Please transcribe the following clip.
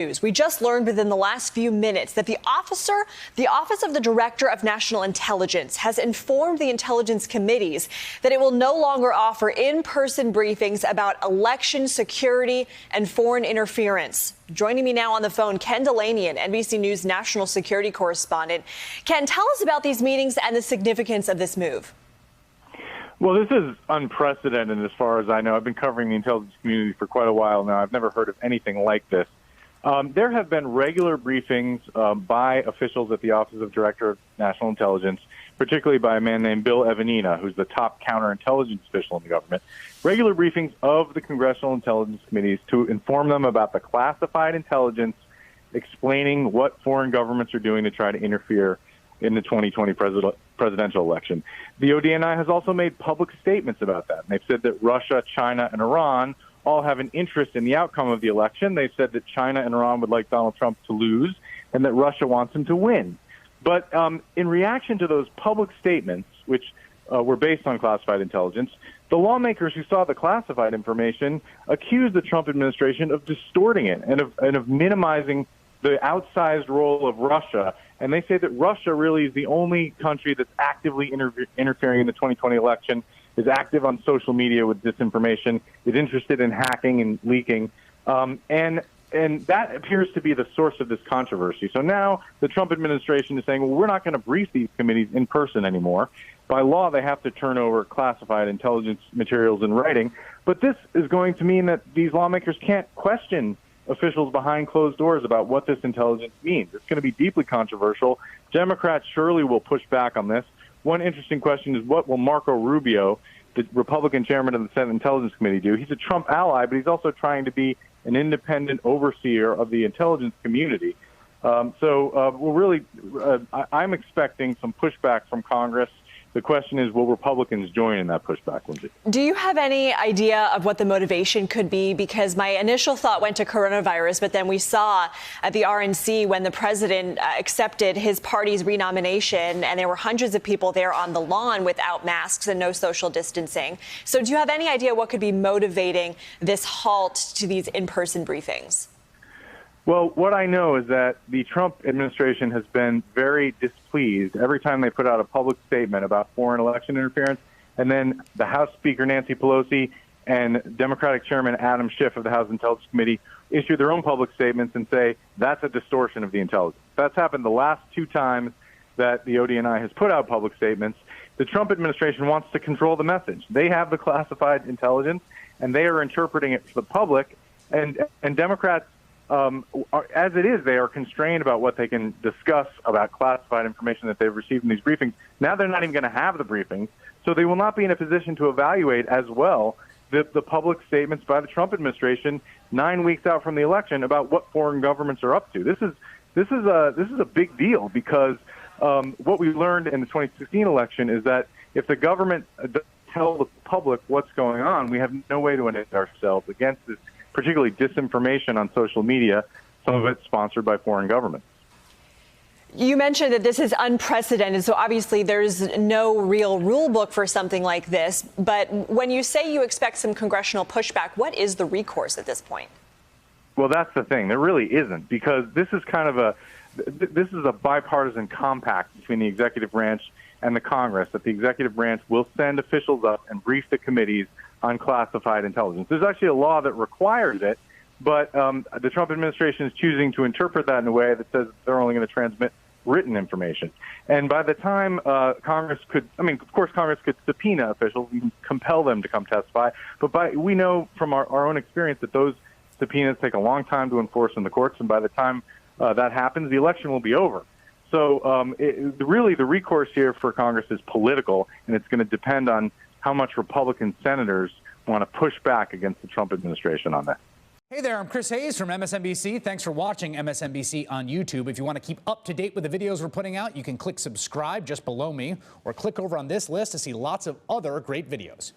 We just learned within the last few minutes that the Office of the Director of National Intelligence has informed the intelligence committees that it will no longer offer in-person briefings about election security and foreign interference. Joining me now on the phone, Ken Dilanian, NBC News national security correspondent. Ken, tell us about these meetings and the significance of this move. Well, this is unprecedented as far as I know. I've been covering the intelligence community for quite a while now. I've never heard of anything like this. There have been regular briefings by officials at the Office of Director of National Intelligence, particularly by a man named Bill Evanina, who's the top counterintelligence official in the government, regular briefings of the Congressional Intelligence Committees to inform them about the classified intelligence, explaining what foreign governments are doing to try to interfere in the 2020 presidential election. The ODNI has also made public statements about that. And they've said that Russia, China, and Iran all have an interest in the outcome of the election. They've said that China and Iran would like Donald Trump to lose and that Russia wants him to win. But in reaction to those public statements, which were based on classified intelligence, the lawmakers who saw the classified information accused the Trump administration of distorting it and of minimizing the outsized role of Russia. And they say that Russia really is the only country that's actively interfering in the 2020 election, is active on social media with disinformation, is interested in hacking and leaking. And that appears to be the source of this controversy. So now the Trump administration is saying, well, we're not going to brief these committees in person anymore. By law, they have to turn over classified intelligence materials in writing. But this is going to mean that these lawmakers can't question officials behind closed doors about what this intelligence means. It's going to be deeply controversial. Democrats surely will push back on this. One interesting question is, what will Marco Rubio, the Republican chairman of the Senate Intelligence Committee, do? He's a Trump ally, but he's also trying to be an independent overseer of the intelligence community. I'm expecting some pushback from Congress. The question is, will Republicans join in that pushback, Lindsay? Do you have any idea of what the motivation could be? Because my initial thought went to coronavirus, but then we saw at the RNC when the president accepted his party's renomination, and there were hundreds of people there on the lawn without masks and no social distancing. So do you have any idea what could be motivating this halt to these in-person briefings? Well, what I know is that the Trump administration has been very displeased every time they put out a public statement about foreign election interference, and then the House Speaker Nancy Pelosi and Democratic Chairman Adam Schiff of the House Intelligence Committee issue their own public statements and say that's a distortion of the intelligence. That's happened the last two times that the ODNI has put out public statements. The Trump administration wants to control the message. They have the classified intelligence, and they are interpreting it for the public, and Democrats, as it is, they are constrained about what they can discuss about classified information that they've received in these briefings. Now they're not even going to have the briefings, so they will not be in a position to evaluate as well the public statements by the Trump administration 9 weeks out from the election about what foreign governments are up to. This is a big deal because what we learned in the 2016 election is that if the government doesn't tell the public what's going on, we have no way to insulate ourselves against this, particularly disinformation on social media, some of it sponsored by foreign governments. You mentioned that this is unprecedented, so obviously there's no real rule book for something like this. But when you say you expect some congressional pushback, what is the recourse at this point? Well, that's the thing. There really isn't, because this is a bipartisan compact between the executive branch and the Congress, that the executive branch will send officials up and brief the committees on classified intelligence. There's actually a law that requires it, but the Trump administration is choosing to interpret that in a way that says they're only going to transmit written information. And by the time Congress could subpoena officials and compel them to come testify, but we know from our own experience that those subpoenas take a long time to enforce in the courts, and by the time that happens, the election will be over. So really the recourse here for Congress is political, and it's going to depend on how much Republican senators want to push back against the Trump administration on that. Hey there, I'm Chris Hayes from MSNBC. Thanks for watching MSNBC on YouTube. If you want to keep up to date with the videos we're putting out, you can click subscribe just below me, or click over on this list to see lots of other great videos.